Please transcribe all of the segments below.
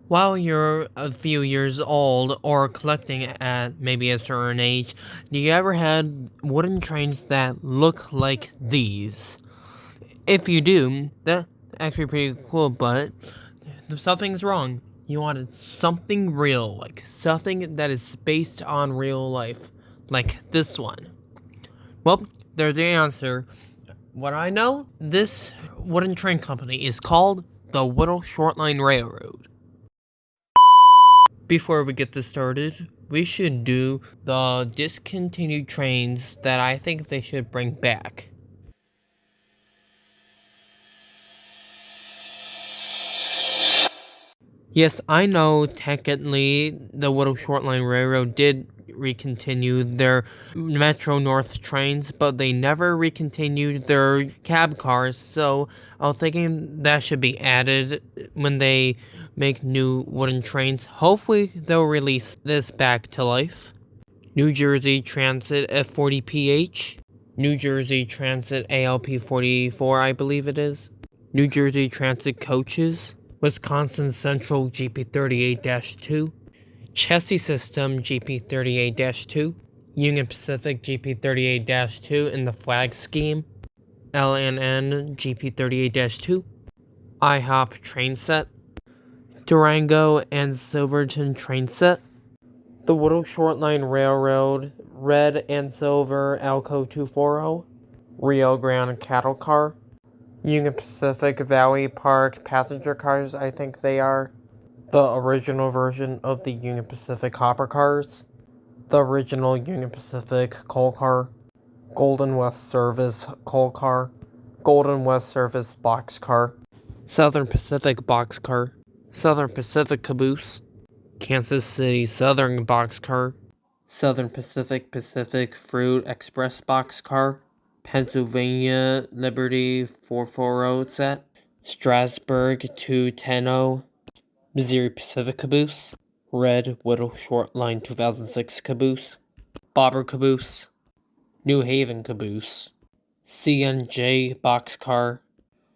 While you're a few years old or collecting at maybe a certain age, do you ever had wooden trains that look like these? If you do, that's actually pretty cool, but something's wrong. You wanted something real, like something that is based on real life, like this one. Well, there's the answer. What I know, this wooden train company is called the Whittle Shortline Railroad. Before we get this started, we should do the discontinued trains that I think they should bring back. Yes, I know technically the Whittle Shortline Railroad did recontinue their Metro North trains, but they never recontinued their cab cars, so I was thinking that should be added when they make new wooden trains. Hopefully, they'll release this back to life. New Jersey Transit F40PH, New Jersey Transit ALP44, I believe it is, New Jersey Transit Coaches, Wisconsin Central GP38-2, Chessie System GP38-2, Union Pacific GP38-2 in the flag scheme, LNN GP38-2, IHOP train set, Durango and Silverton train set, the Whittle Shortline Railroad Red and Silver Alco 240, Rio Grande Cattle Car, Union Pacific Valley Park passenger cars, I think they are, the original version of the Union Pacific Hopper cars, the original Union Pacific coal car, Golden West Service coal car, Golden West Service box car, Southern Pacific box car, Southern Pacific caboose, Kansas City Southern box car, Southern Pacific Fruit Express box car, Pennsylvania Liberty 440 set, Strasburg 210, Missouri Pacific caboose, Red Whittle Shortline 2006 caboose, Bobber caboose, New Haven caboose, CNJ boxcar,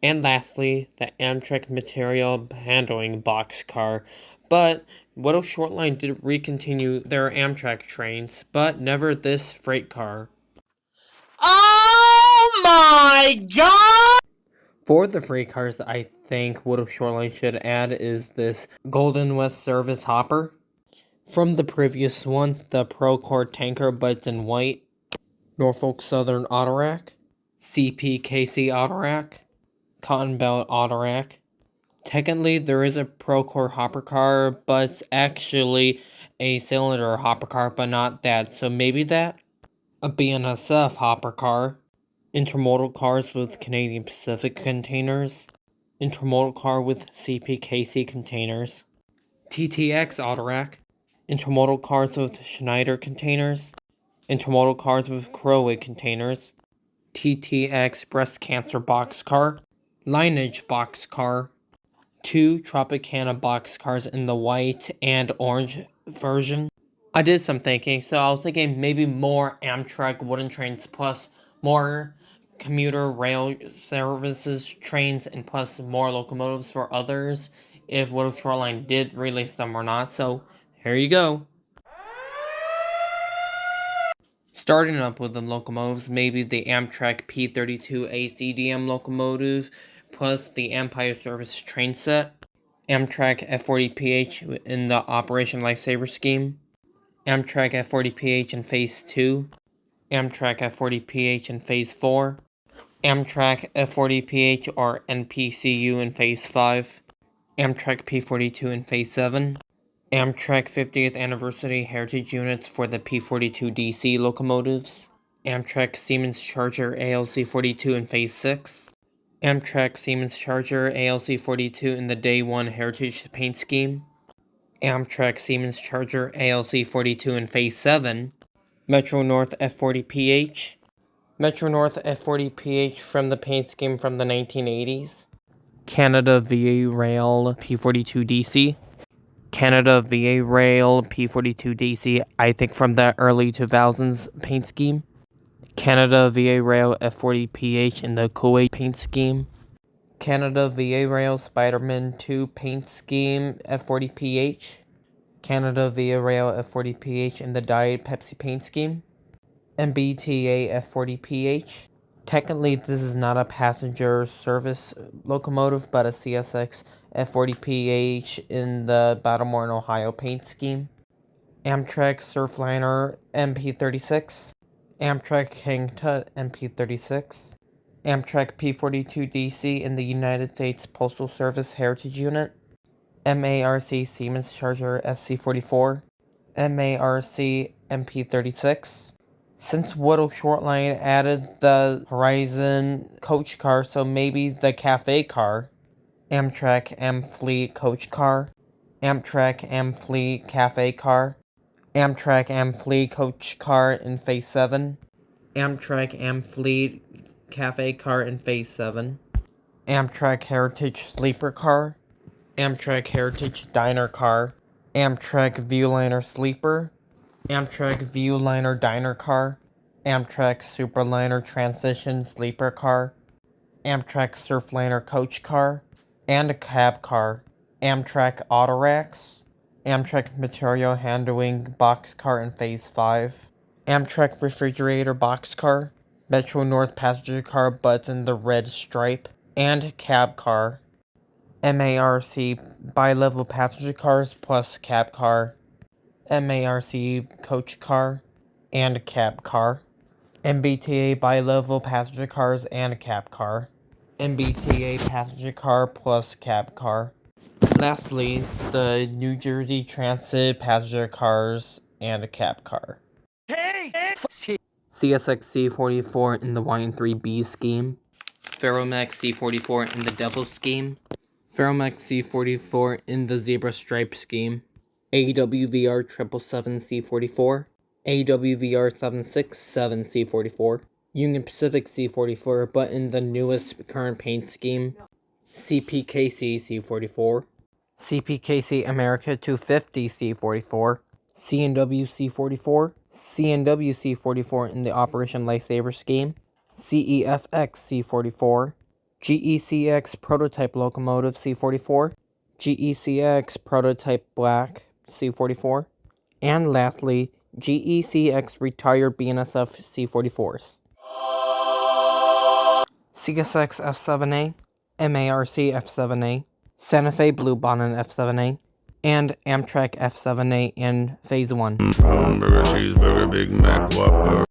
and lastly, the Amtrak Material Handling boxcar. But Whittle Shortline did recontinue their Amtrak trains, but never this freight car. Oh my god! For the freight cars that I think Whittle Shortline should add is this Golden West Service Hopper. From the previous one, the Procore tanker, but it's in white, Norfolk Southern Autorack, CPKC Autorack, Cotton Belt Autorack. Technically, there is a Procore hopper car, but it's actually a cylinder hopper car, but not that, so maybe that. A BNSF hopper car, intermodal cars with Canadian Pacific containers, intermodal car with CPKC containers, TTX Autorack, intermodal cars with Schneider containers, intermodal cars with Crowley containers, TTX breast cancer boxcar, lineage boxcar, 2 Tropicana boxcars in the white and orange version. I did some thinking, so I was thinking maybe more Amtrak wooden trains plus more commuter rail services trains and plus more locomotives for others if Whittle Shortline did release them or not, so here you go. Starting up with the locomotives, maybe the Amtrak P32 ACDM locomotive plus the Empire Service train set, Amtrak F40PH in the Operation Lifesaver scheme, Amtrak F40PH in Phase 2, Amtrak F40PH in Phase 4, Amtrak F40PH or NPCU in Phase 5, Amtrak P42 in Phase 7, Amtrak 50th Anniversary Heritage Units for the P42 DC locomotives, Amtrak Siemens Charger ALC 42 in Phase 6, Amtrak Siemens Charger ALC 42 in the Day 1 Heritage Paint Scheme, Amtrak Siemens Charger ALC 42 in Phase 7, Metro North F40PH, Metro North F40PH from the paint scheme from the 1980s, Canada VA Rail P42 DC, Canada VA Rail P42 DC, I think from the early 2000s paint scheme, Canada VA Rail F40PH in the Kuwait paint scheme, Canada VA Rail Spider-Man 2 paint scheme F40PH, Canada VA Rail F40PH in the dyed Pepsi paint scheme, MBTA F40PH. Technically, this is not a passenger service locomotive, but a CSX F40PH in the Baltimore and Ohio paint scheme. Amtrak Surfliner MP36, Amtrak King Tut MP36, Amtrak P42DC in the United States Postal Service Heritage Unit, MARC Siemens Charger SC44, MARC MP36. Since Whittle Shortline added the Horizon coach car, so maybe the cafe car, Amtrak Amfleet coach car, Amtrak Amfleet cafe car, Amtrak Amfleet coach car in Phase 7, Amtrak Amfleet cafe car in Phase 7, Amtrak Heritage sleeper car, Amtrak Heritage diner car, Amtrak Viewliner sleeper, Amtrak Viewliner diner car, Amtrak Superliner transition sleeper car, Amtrak Surfliner coach car, and a cab car, Amtrak Autoracks, Amtrak material handling box car in Phase 5, Amtrak refrigerator box car, Metro North passenger car but in the red stripe, and cab car, MARC bi-level passenger cars plus cab car, MARC coach car, and cab car, MBTA bi-level passenger cars and cab car, MBTA passenger car plus cab car. Lastly, the New Jersey Transit passenger cars and a cab car. CSX C44 in the YN3B scheme, Ferromex C44 in the Devil scheme, Ferromex C44 in the Zebra Stripe scheme, AWVR 777 C44, AWVR 767 C44, Union Pacific C44 but in the newest current paint scheme, CPKC C44, CPKC America 250 C44, CNW C44, CNW C44 in the Operation Lifesaver scheme, CEFX C44, GECX Prototype Locomotive C44, GECX Prototype Black C44, and lastly, GECX Retired BNSF C44s. CSX F7A, MARC F7A, Santa Fe Blue Bonnet F7A, and Amtrak F7A in Phase 1. Hamburger, cheeseburger, Big Mac, Whopper.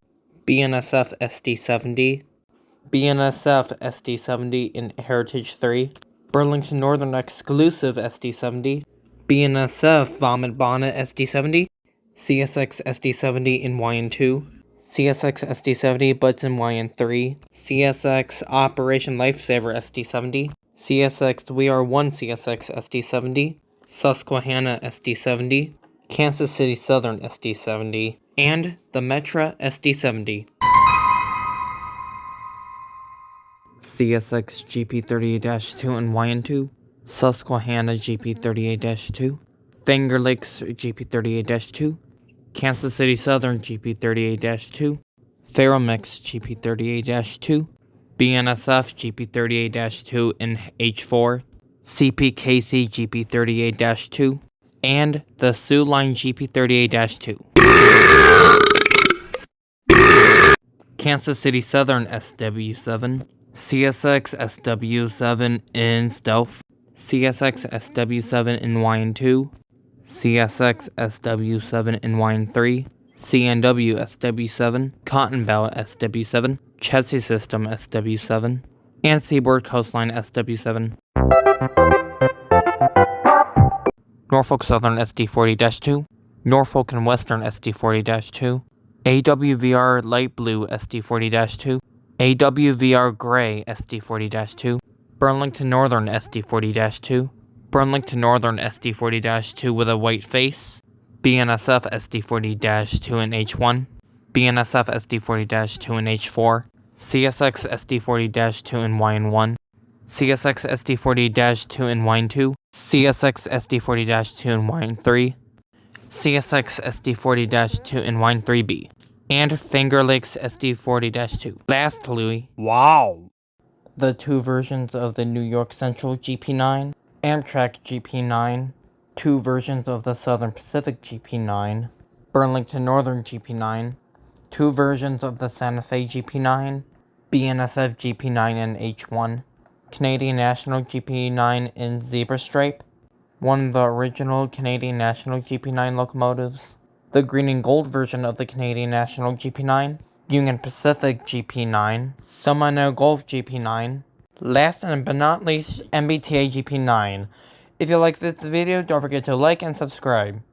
BNSF SD70, BNSF SD70 in Heritage 3, Burlington Northern Exclusive SD70, BNSF Vomit Bonnet SD70, CSX SD70 in YN2, CSX SD70 but in YN3, CSX Operation Lifesaver SD70, CSX We Are One CSX SD70, Susquehanna SD70, Kansas City Southern SD70, and the Metra SD70. CSX GP38-2 and YN2, Susquehanna GP38-2, Finger Lakes GP38-2, Kansas City Southern GP38-2, Ferromex GP38-2, BNSF GP38-2 in H4, CPKC GP38-2, and the Sioux Line GP38-2. Kansas City Southern SW7, CSX SW7 in Stealth, CSX SW7 in YN2, CSX SW7 in YN3, CNW SW7, Cotton Belt SW7, Chelsea System SW7, and Seaboard Coastline SW7. Norfolk Southern SD40-2, Norfolk and Western SD40-2, AWVR Light Blue SD40-2, AWVR Gray SD40-2, Burlington Northern SD40-2, Burlington Northern SD40-2 with a white face, BNSF SD40-2 in H1, BNSF SD40-2 in H4, CSX SD40-2 in YN1, CSX SD40-2 in YN2, CSX SD40-2 in YN3, CSX SD40-2 in YN3B, and Finger Lakes SD40-2. Lastly, Wow. the 2 versions of the New York Central GP9, Amtrak GP9, 2 versions of the Southern Pacific GP9, Burlington Northern GP9, 2 versions of the Santa Fe GP9, BNSF GP9 and H1, Canadian National GP9 in Zebra Stripe, one of the original Canadian National GP9 locomotives, the green and gold version of the Canadian National GP9, Union Pacific GP9, Seminole Gulf GP9, last but not least, MBTA GP9. If you like this video, don't forget to like and subscribe.